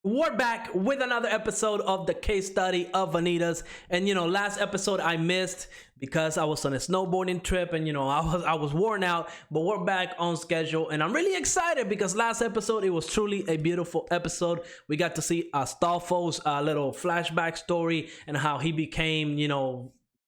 We're back with another episode of the Case Study of Vanitas. And last episode I missed because I was on a snowboarding trip, and I was worn out. But we're back on schedule, and I'm really excited because last episode it was truly a beautiful episode. We got to see Astolfo's little flashback story and how he became,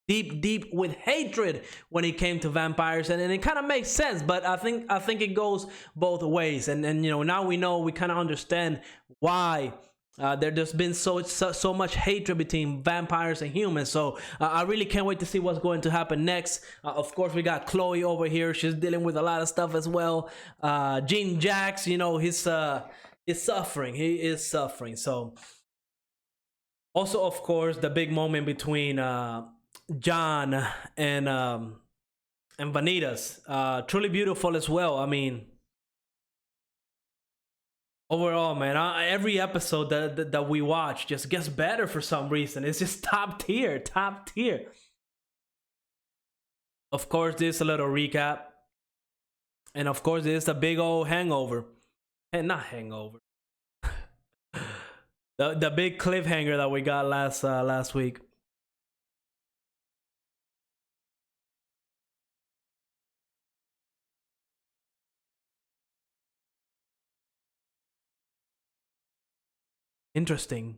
deep with hatred when it came to vampires, and it kind of makes sense. But I think it goes both ways, and now we kind of understand why there's been so much hatred between vampires and humans. So I really can't wait to see what's going to happen next. Of course, we got Chloe over here. She's dealing with a lot of stuff as well. Gene Jax, he's suffering. He is suffering. So also, of course, the big moment between John and Vanitas, truly beautiful as well. I mean, overall, man, every episode that we watch just gets better for some reason. It's just top tier, top tier. Of course, this is a little recap, and of course, this is a big old hangover, and not hangover. The big cliffhanger that we got last week. Interesting.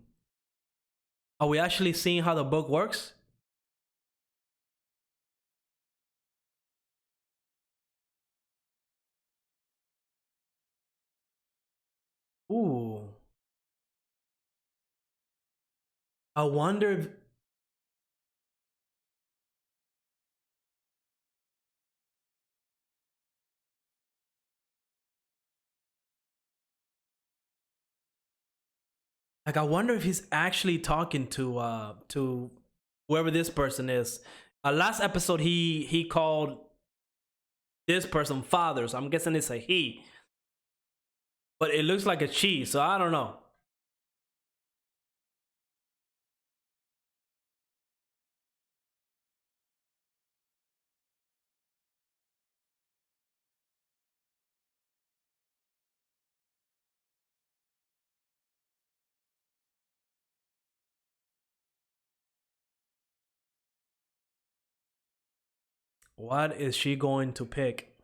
Are we actually seeing how the book works? Ooh. I wonder if, I wonder if he's actually talking to whoever this person is. Last episode he called this person father, so I'm guessing it's a he. But it looks like a she, so I don't know. What is she going to pick?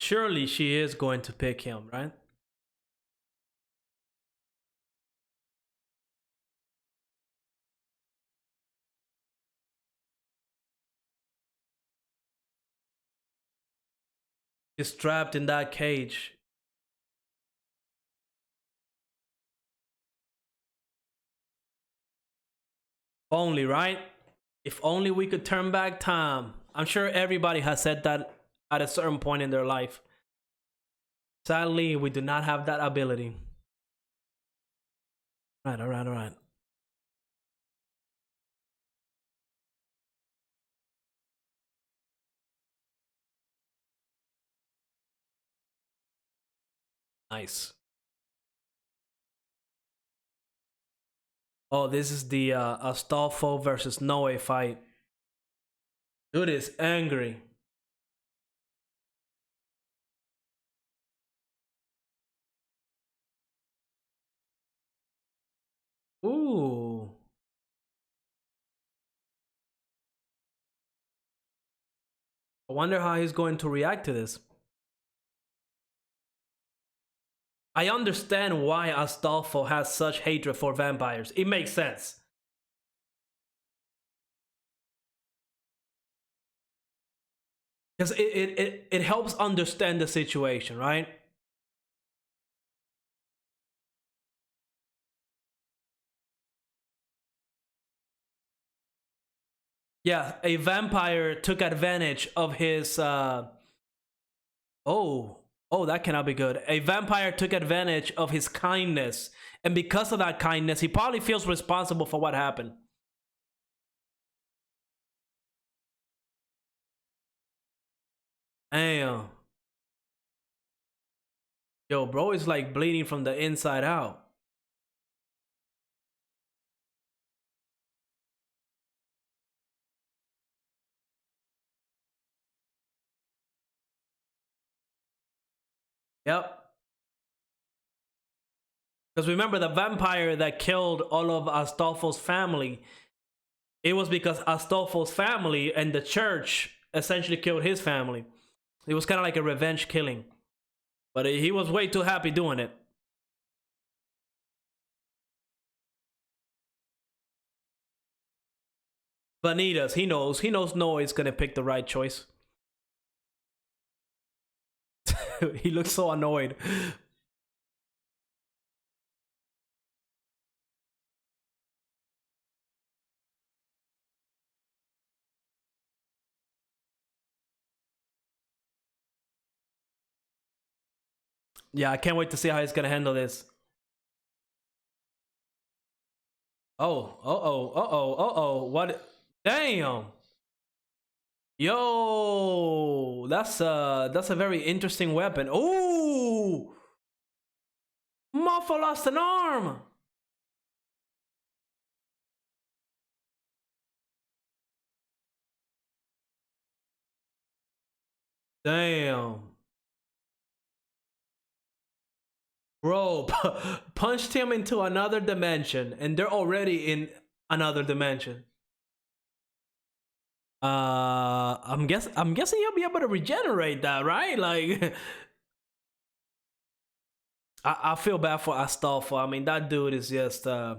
Surely she is going to pick him, right? He's trapped in that cage. Only, right? If only we could turn back time. I'm sure everybody has said that at a certain point in their life. Sadly, we do not have that ability. Right, all right, all right. Nice. Oh, this is the Astolfo versus Noe fight. Dude is angry. Ooh. I wonder how he's going to react to this. I understand why Astolfo has such hatred for vampires. It makes sense. Because it helps understand the situation, right? Yeah, a vampire took advantage of his oh, oh, that cannot be good. A vampire took advantage of his kindness, and because of that kindness, he probably feels responsible for what happened. Damn. Yo, bro is like bleeding from the inside out. Yep. Because remember, the vampire that killed all of Astolfo's family, it was because Astolfo's family and the church essentially killed his family. It was kind of like a revenge killing. But he was way too happy doing it. Vanitas, he knows. He knows Noah is going to pick the right choice. He looks so annoyed. Yeah, I can't wait to see how he's going to handle this. Oh, uh-oh, uh-oh, uh-oh. What? Damn. Yo, that's a very interesting weapon. Ooh, Moffo lost an arm. Damn, bro, punched him into another dimension, and they're already in another dimension. I'm guessing he'll be able to regenerate that, right? Like, I feel bad for Astolfo. I mean, that dude is just I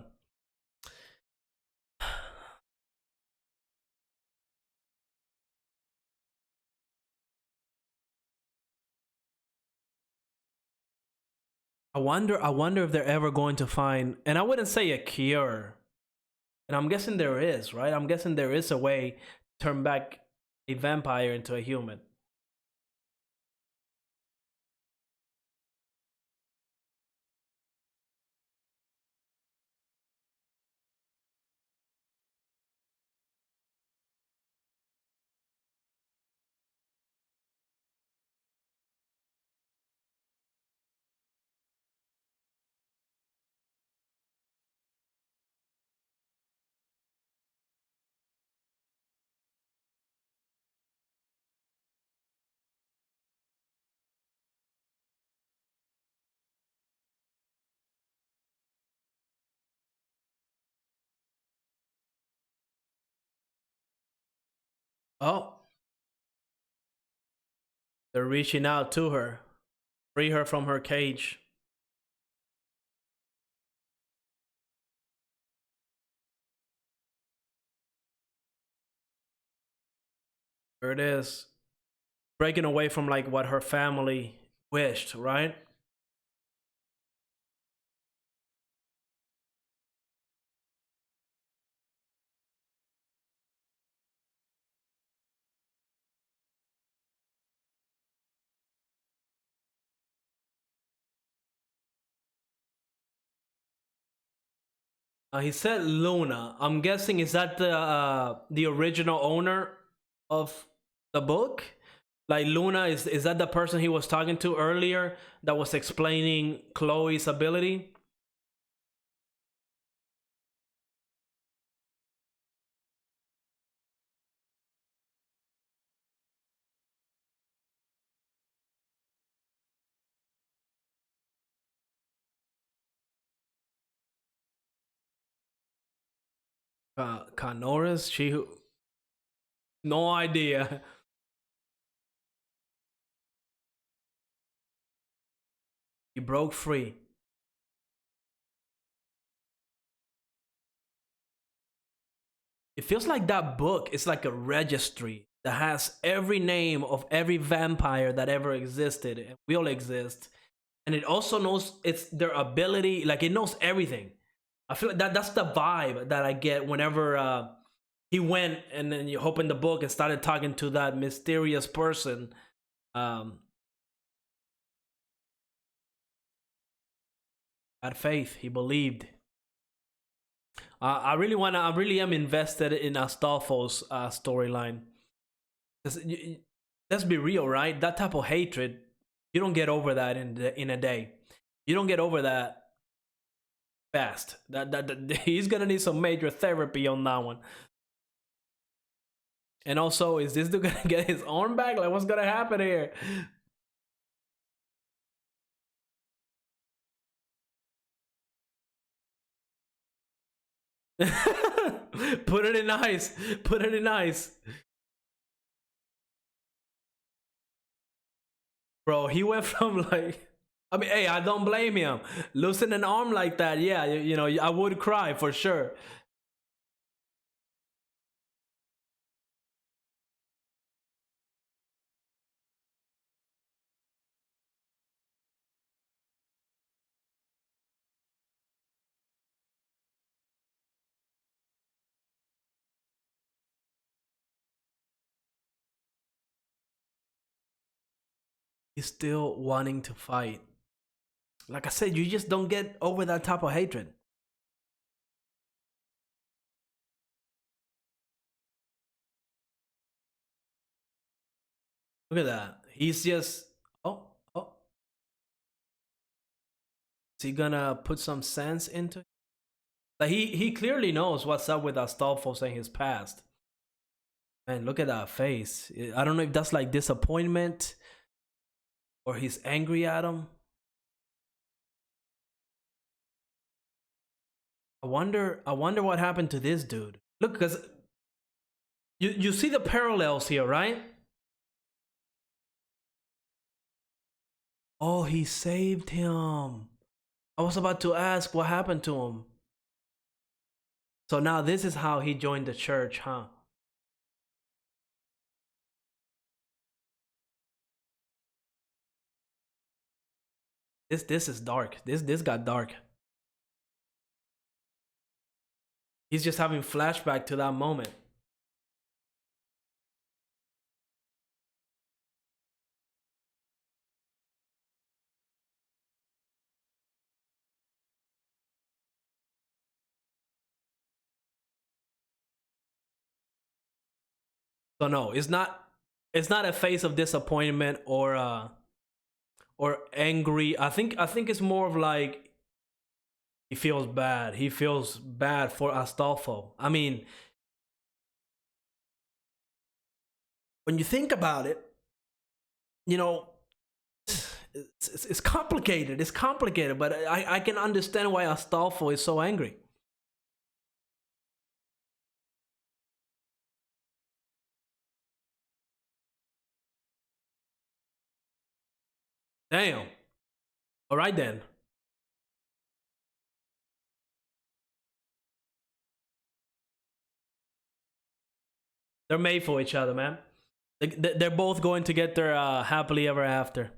wonder if they're ever going to find, and I wouldn't say a cure, and I'm guessing there is, right? I'm guessing there is a way to turn back a vampire into a human. Oh, they're reaching out to her, free her from her cage. There it is, breaking away from like what her family wished, right? He said Luna. I'm guessing is that the original owner of the book? Like Luna is that the person he was talking to earlier that was explaining Chloe's ability? Canoras? She who? No idea. He broke free. It feels like that book is like a registry that has every name of every vampire that ever existed and will exist. And it also knows it's their ability, like it knows everything. I feel like that's the vibe that I get whenever he went and then you opened the book and started talking to that mysterious person. Um, had faith, he believed. I really am invested in Astolfo's storyline. Let's be real, right? That type of hatred, you don't get over that in a day. You don't get over that fast. That he's gonna need some major therapy on that one. And also, is this dude gonna get his arm back? Like, what's gonna happen here? Put it in ice. Put it in ice. Bro, he went from like, I mean, hey, I don't blame him. Losing an arm like that, yeah, you know, I would cry for sure. He's still wanting to fight. Like I said, you just don't get over that type of hatred. Look at that. He's just, oh, oh. Is he gonna put some sense into it? Like he clearly knows what's up with Astolfo in his past. Man, look at that face. I don't know if that's like disappointment or he's angry at him. I wonder what happened to this dude. Look, because you see the parallels here, right? Oh, he saved him. I was about to ask what happened to him. So now this is how he joined the church, huh? This is dark. This got dark. He's just having flashback to that moment. So no, it's not a face of disappointment or angry. I think it's more of like he feels bad. He feels bad for Astolfo. I mean, when you think about it, you know, it's complicated. It's complicated, but I can understand why Astolfo is so angry. Damn. All right then. They're made for each other, man. They're both going to get their happily ever after.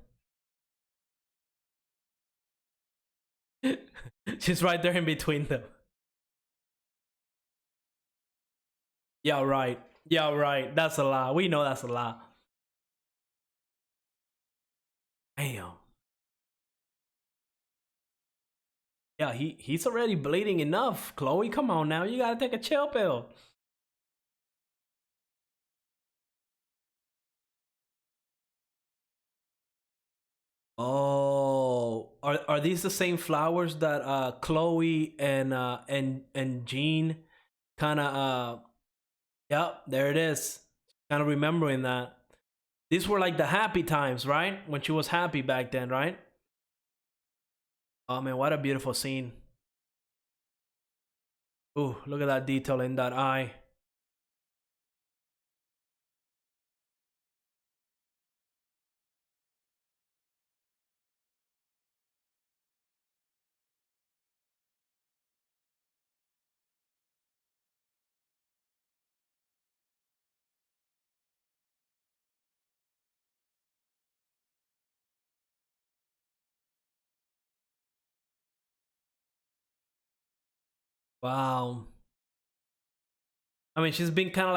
She's right there in between them. Yeah, right. Yeah, right. That's a lie. We know that's a lie. Damn. Yeah, he's already bleeding enough. Chloe, come on now. You gotta take a chill pill. Oh, are these the same flowers that Chloe and Jean kind of yep, there it is. Kind of remembering that. These were like the happy times, right? When she was happy back then, right? Oh man, what a beautiful scene. Ooh, look at that detail in that eye. Wow. I mean, she's been kind of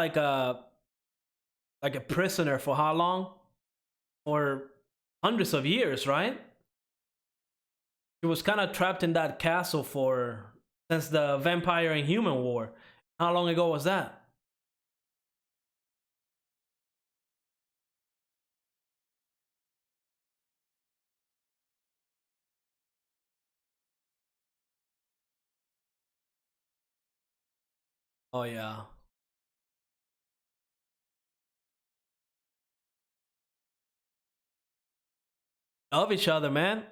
like a prisoner for how long? For hundreds of years, right? She was kind of trapped in that castle for since the vampire and human war. How long ago was that? Oh yeah. Love each other, man.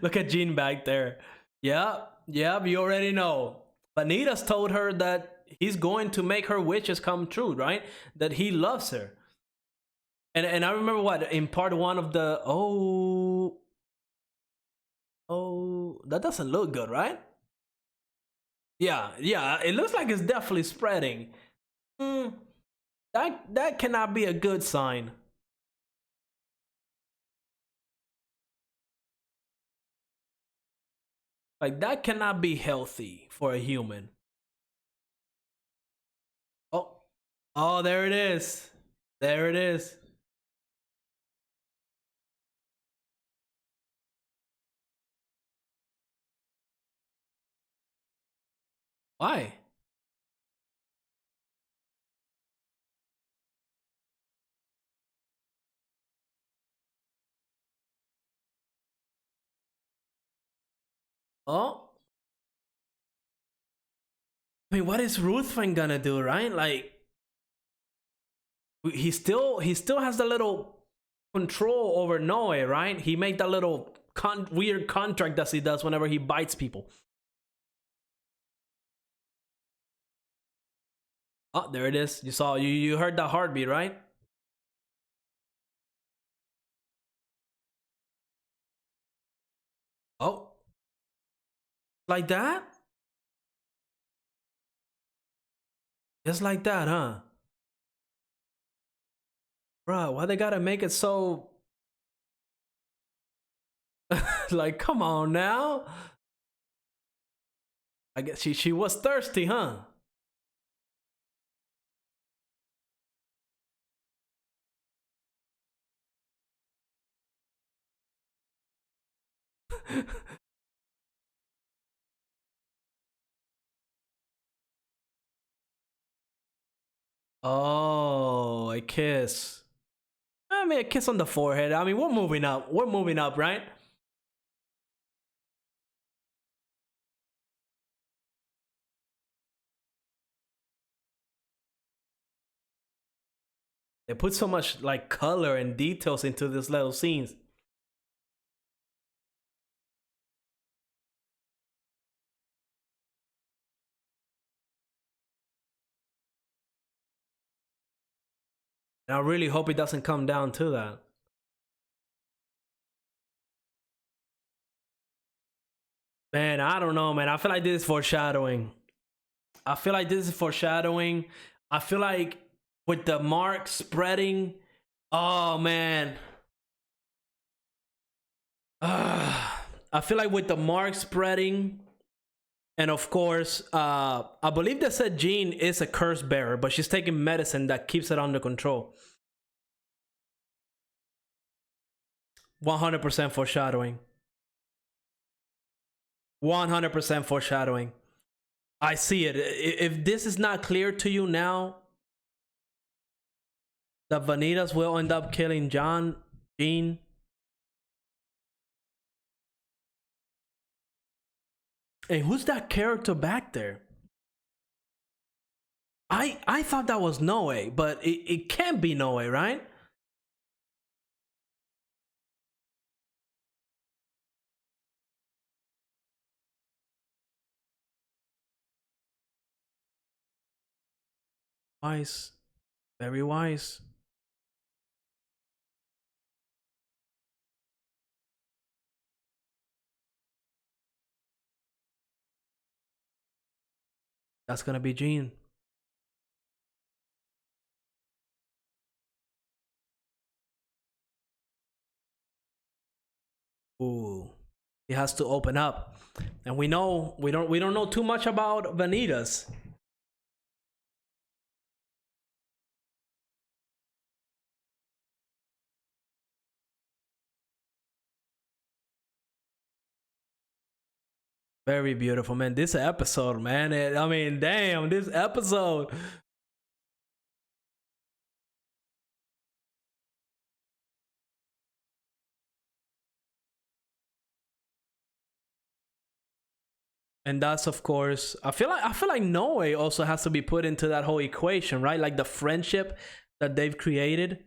Look at Jean back there. Yep, you already know. Vanitas told her that he's going to make her wishes come true, right? That he loves her. And I remember what in part one of the that doesn't look good, right? Yeah, it looks like it's definitely spreading. That cannot be a good sign. Like that cannot be healthy for a human. Oh, oh, there it is. There it is. Why? Oh, I mean, what is Ruthven gonna do, right? Like, he still has the little control over Noe, right? He made that little weird contract that he does whenever he bites people. Oh, there it is. You heard that heartbeat, right? Oh, like that? Just like that, huh? Bro, why they gotta make it so like come on now? I guess she was thirsty, huh? Oh, a kiss. I mean, a kiss on the forehead. I mean, we're moving up. We're moving up, right? They put so much like color and details into these little scenes. And I really hope it doesn't come down to that. Man, I don't know, man. I feel like this is foreshadowing. I feel like this is foreshadowing. I feel like with the mark spreading, oh man. I feel like with the mark spreading, and of course, I believe they said Jean is a curse bearer, but she's taking medicine that keeps it under control. 100% foreshadowing. 100% foreshadowing. I see it. If this is not clear to you now, the Vanitas will end up killing Jean. And who's that character back there? I thought that was Noe, but it can't be Noe, right? Wise. Very wise. That's gonna be Jean. Ooh. He has to open up. And we don't know too much about Vanitas. Very beautiful, man. This episode, man. I mean, damn, this episode. And that's of course, I feel like Noe also has to be put into that whole equation, right? Like the friendship that they've created.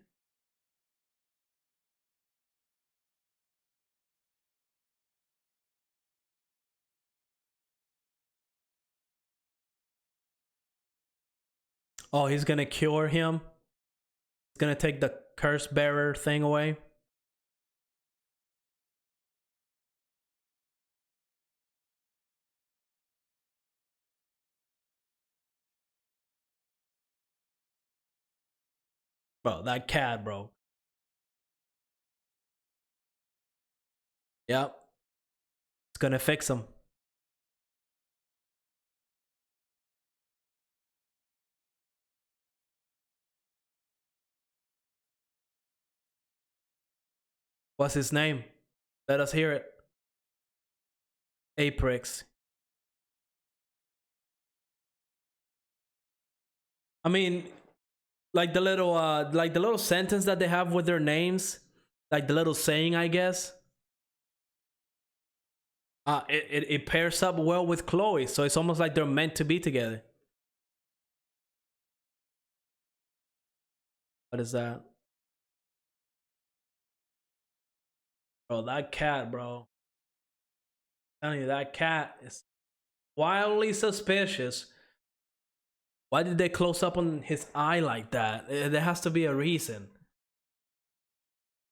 Oh, he's gonna cure him. He's gonna take the curse bearer thing away. Bro, that cat, bro. Yep. It's gonna fix him. What's his name? Let us hear it. Aprix. I mean, like the little sentence that they have with their names, like the little saying, I guess. It pairs up well with Chloe, so it's almost like they're meant to be together. What is that? Bro, that cat, bro. I'm telling you, that cat is wildly suspicious. Why did they close up on his eye like that? There has to be a reason.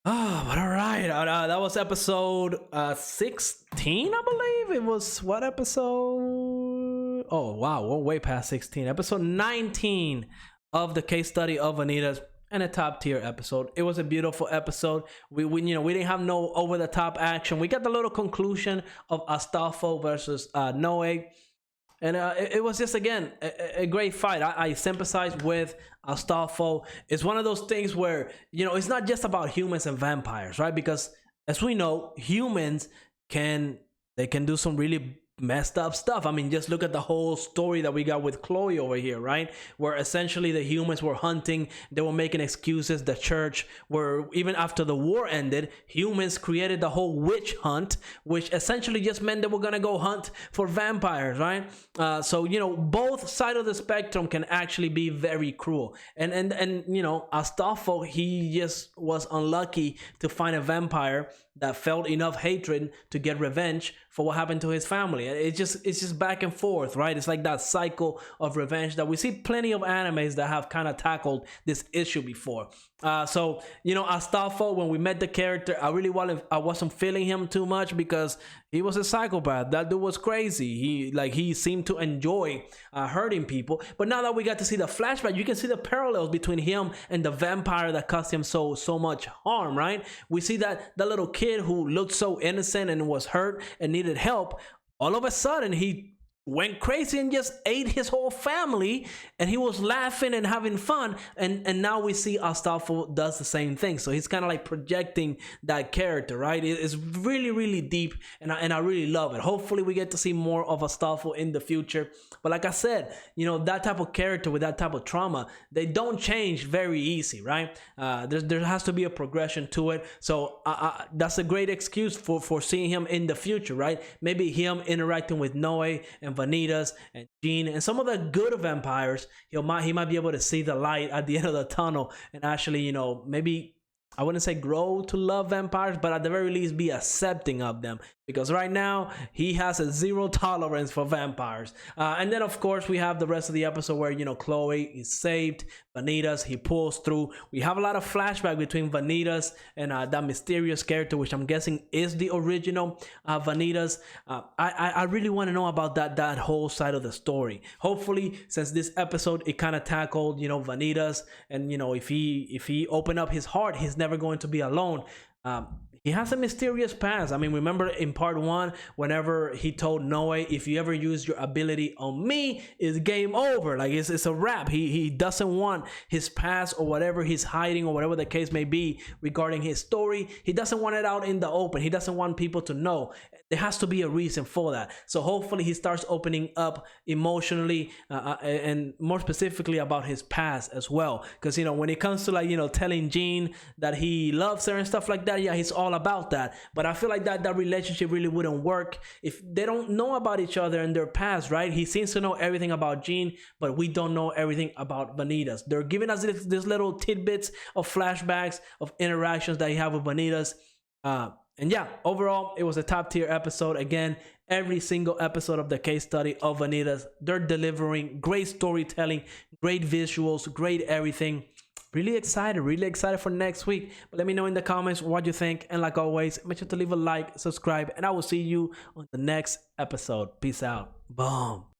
Oh, but all right. That was episode 16, I believe. It was what episode? Oh, wow. We're way past 16. Episode 19 of the Case Study of Vanitas, and a top tier episode. It was a beautiful episode. We didn't have no over the top action. We got the little conclusion of Astolfo versus Noe. And it was just, again, a great fight. I sympathize with Astolfo. It's one of those things where, it's not just about humans and vampires, right? Because as we know, humans can do some really messed up stuff. I mean, just look at the whole story that we got with Chloe over here, right? Where essentially the humans were hunting, they were making excuses. The church were, even after the war ended, humans created the whole witch hunt, which essentially just meant they were gonna go hunt for vampires, right? So both sides of the spectrum can actually be very cruel. And Astolfo, he just was unlucky to find a vampire that felt enough hatred to get revenge for what happened to his family. It's just back and forth, right? It's like that cycle of revenge that we see plenty of animes that have kind of tackled this issue before. So Astolfo, when we met the character, I wasn't feeling him too much because he was a psychopath. That dude was crazy. He seemed to enjoy hurting people. But now that we got to see the flashback, you can see the parallels between him and the vampire that caused him so much harm, right? We see that the little kid who looked so innocent and was hurt and needed help, all of a sudden he went crazy and just ate his whole family, and he was laughing and having fun, and now we see Astolfo does the same thing. So he's kind of like projecting that character, right? It's really, really deep, and I really love it. Hopefully we get to see more of Astolfo in the future. But like I said, that type of character with that type of trauma, they don't change very easy, right? There has to be a progression to it. So that's a great excuse for seeing him in the future, right? Maybe him interacting with Noe and Vanitas and Jean and some of the good vampires. He might be able to see the light at the end of the tunnel and actually, maybe, I wouldn't say grow to love vampires, but at the very least be accepting of them, because right now he has a zero tolerance for vampires. And then of course we have the rest of the episode where Chloe is saved, Vanitas, he pulls through. We have a lot of flashback between Vanitas and that mysterious character, which I'm guessing is the original Vanitas. I really want to know about that whole side of the story. Hopefully, since this episode it kind of tackled Vanitas, and if he opened up his heart, he's never going to be alone. He has a mysterious past. I mean, remember in part 1, whenever he told Noe, if you ever use your ability on me, it's game over. Like it's a wrap. He doesn't want his past or whatever he's hiding or whatever the case may be regarding his story. He doesn't want it out in the open. He doesn't want people to know. There has to be a reason for that. So hopefully he starts opening up emotionally and more specifically about his past as well. Because, when it comes to telling Jean that he loves her and stuff like that, yeah, he's all about that. But I feel like that relationship really wouldn't work if they don't know about each other and their past, right? He seems to know everything about Jean, but we don't know everything about Vanitas. They're giving us this little tidbits of flashbacks of interactions that he have with Vanitas. And yeah, overall, it was a top tier episode. Again, every single episode of the Case Study of Vanitas, they're delivering great storytelling, great visuals, great everything. Really excited for next week. But let me know in the comments what you think, and like always, make sure to leave a like, subscribe, and I will see you on the next episode. Peace out. Boom.